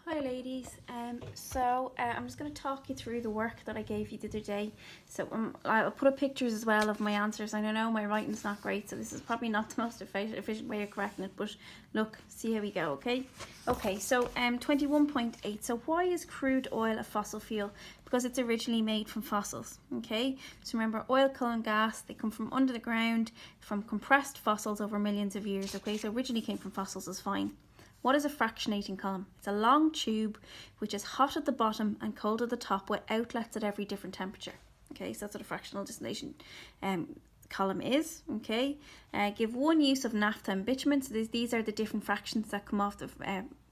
Hi ladies, I'm just going to talk you through the work that I gave you the other day. So I'll put up pictures as well of my answers. I know my writing's not great, so this is probably not the most efficient way of correcting it, but look, see how we go, okay? Okay, so 21.8, so why is crude oil a fossil fuel? Because it's originally made from fossils, okay? So remember, oil, coal and gas, they come from under the ground, from compressed fossils over millions of years, okay? So originally came from fossils is fine. What is a fractionating column? It's a long tube which is hot at the bottom and cold at the top with outlets at every different temperature. Okay, so that's what a fractional distillation column is. Okay, give one use of naphtha and bitumen. So these are the different fractions that come off the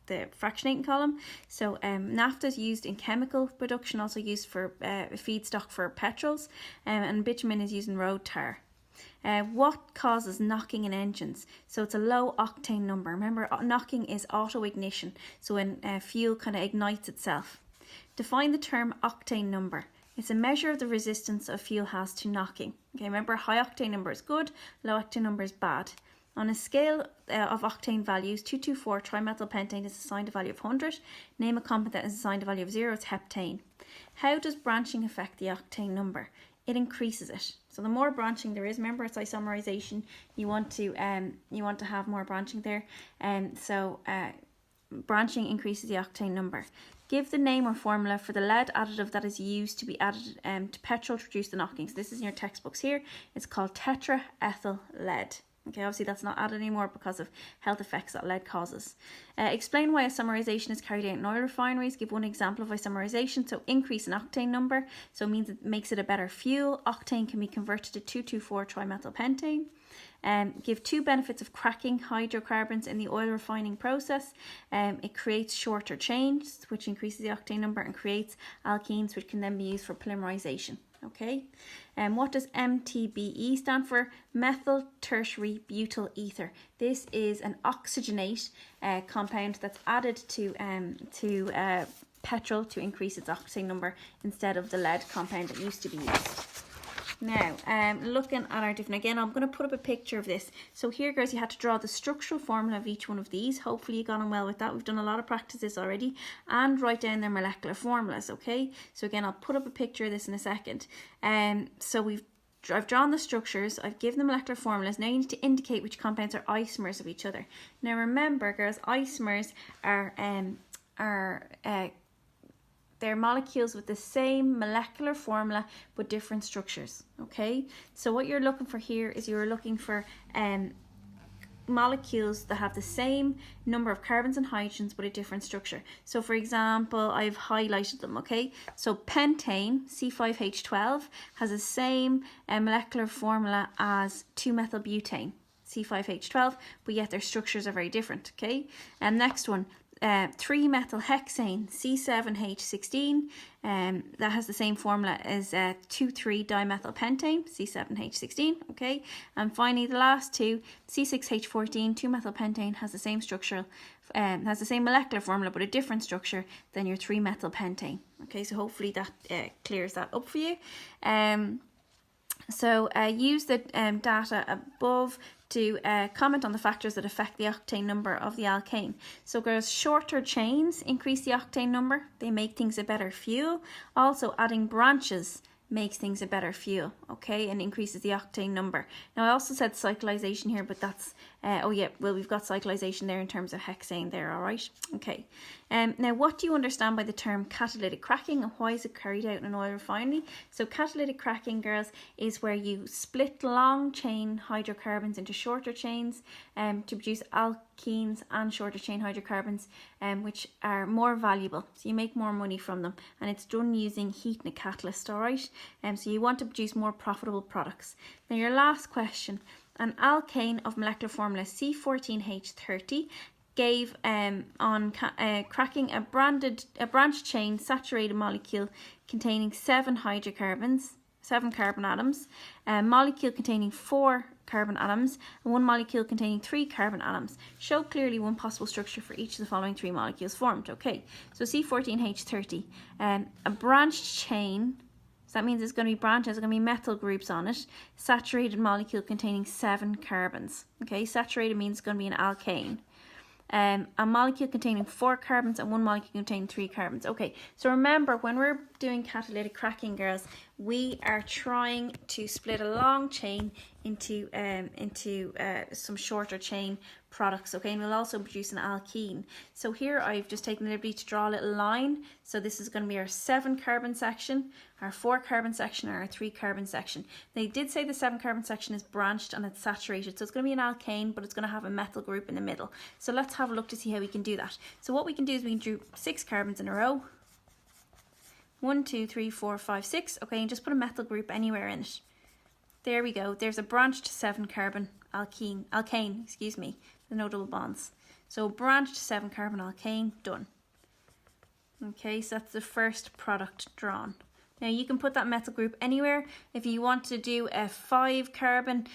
fractionating column. So naphtha is used in chemical production, also used for feedstock for petrols, and bitumen is used in road tar. What causes knocking in engines? So it's a low octane number. Remember, knocking is auto ignition, so when fuel kind of ignites itself. Define the term octane number. It's a measure of the resistance a fuel has to knocking. Okay, remember, high octane number is good, low octane number is bad. On a scale of octane values, 224 trimethylpentane is assigned a value of 100. Name a compound that is assigned a value of 0, it's heptane. How does branching affect the octane number? It increases it. So the more branching there is, remember it's isomerization, you want to have more branching there, branching increases the octane number. Give the name or formula for the lead additive that is used to be added to petrol to reduce the knocking. So this is in your textbooks here. It's called tetraethyl lead. Okay, obviously that's not added anymore because of health effects that lead causes. Explain why isomerization is carried out in oil refineries. Give one example of isomerization. So increase in octane number, so it means it makes it a better fuel. Octane can be converted to 224 trimethylpentane. Give two benefits of cracking hydrocarbons in the oil refining process. It creates shorter chains, which increases the octane number, and creates alkenes, which can then be used for polymerization. Okay, and what does MTBE stand for? Methyl tertiary butyl ether. This is an oxygenate compound that's added to petrol to increase its octane number instead of the lead compound that used to be used. Now, looking at our different, again, I'm going to put up a picture of this. So here, girls, you had to draw the structural formula of each one of these. Hopefully you got on well with that. We've done a lot of practices already. And write down their molecular formulas, okay? So again, I'll put up a picture of this in a second. So I've drawn the structures, I've given the molecular formulas. Now you need to indicate which compounds are isomers of each other. Now remember, girls, isomers are they're molecules with the same molecular formula but different structures, okay? So what you're looking for here is you're looking for molecules that have the same number of carbons and hydrogens but a different structure. So for example, I've highlighted them, okay? So pentane, C5H12, has the same molecular formula as 2-methylbutane, C5H12, but yet their structures are very different, okay? And next one, 3-methylhexane, C7H16, that has the same formula as 2,3-dimethylpentane, C7H16, okay? And finally, the last two, C6H14, 2-methylpentane, has the same structural, has the same molecular formula but a different structure than your 3-methylpentane. Okay, so hopefully that clears that up for you. Use the data above to comment on the factors that affect the octane number of the alkane. So girls, shorter chains increase the octane number. They make things a better fuel. Also, adding branches makes things a better fuel, okay, and increases the octane number. Now I also said cyclization here, but that's we've got cyclization there in terms of hexane there, all right? Okay. Now what do you understand by the term catalytic cracking, and why is it carried out in an oil refinery? So catalytic cracking, girls, is where you split long chain hydrocarbons into shorter chains to produce alkenes and shorter chain hydrocarbons, which are more valuable, so you make more money from them, and it's done using heat and a catalyst, all right? So you want to produce more profitable products. Now your last question, an alkane of molecular formula C14H30 gave on cracking a branched chain saturated molecule containing 7 hydrocarbons, 7 carbon atoms, a molecule containing 4 carbon atoms, and 1 molecule containing 3 carbon atoms. Show clearly one possible structure for each of the following 3 molecules formed. Okay, so C14H30, a branched chain. So that means it's going to be branches, there's going to be methyl groups on it. Saturated molecule containing 7 carbons. Okay, saturated means it's going to be an alkane. a molecule containing 4 carbons and one molecule containing 3 carbons. Okay, so remember when we're doing catalytic cracking, girls, we are trying to split a long chain into some shorter chain products, okay, and we'll also produce an alkene. So here I've just taken the liberty to draw a little line. So this is going to be our 7 carbon section, our 4 carbon section, and our 3 carbon section. They did say the 7 carbon section is branched and it's saturated, so it's going to be an alkane, but it's going to have a methyl group in the middle. So let's have a look to see how we can do that. So what we can do is we can do 6 carbons in a row. 1, 2, 3, 4, 5, 6. Okay, and just put a methyl group anywhere in it. There we go. There's a branched 7 carbon alkane, excuse me. There's no double bonds. So branched 7 carbon alkane, done. Okay, so that's the first product drawn. Now you can put that methyl group anywhere. If you want to do a 5 carbon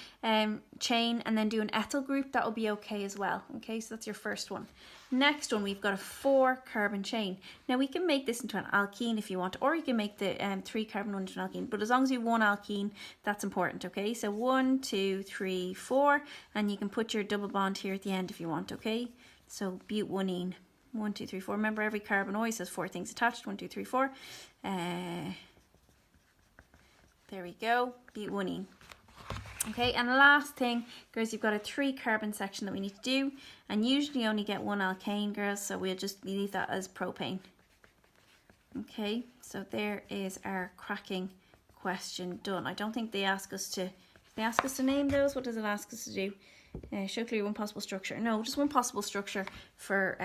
chain and then do an ethyl group, that will be okay as well. Okay, so that's your first one. Next one, we've got a 4 carbon chain. Now we can make this into an alkene if you want, or you can make the 3 carbon one into an alkene, but as long as you have one alkene, that's important. Okay, so 1, 2, 3, 4, and you can put your double bond here at the end if you want. Okay, so butanene. 1, 2, 3, 4. Remember, every carbon always has 4 things attached. 1, 2, 3, 4. There we go, butanene. Okay, and the last thing, girls, you've got a 3 carbon section that we need to do, and usually you only get 1 alkane, girls, so we'll just leave that as propane. Okay, so there is our cracking question done. I don't think they ask us to name those. What does it ask us to do? Show clearly one possible structure. No, just one possible structure for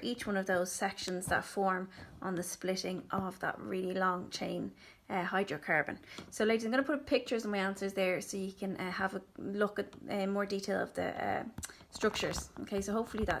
each one of those sections that form on the splitting of that really long chain hydrocarbon. So ladies, I'm going to put pictures of my answers there so you can have a look at more detail of the structures. Okay, so hopefully that is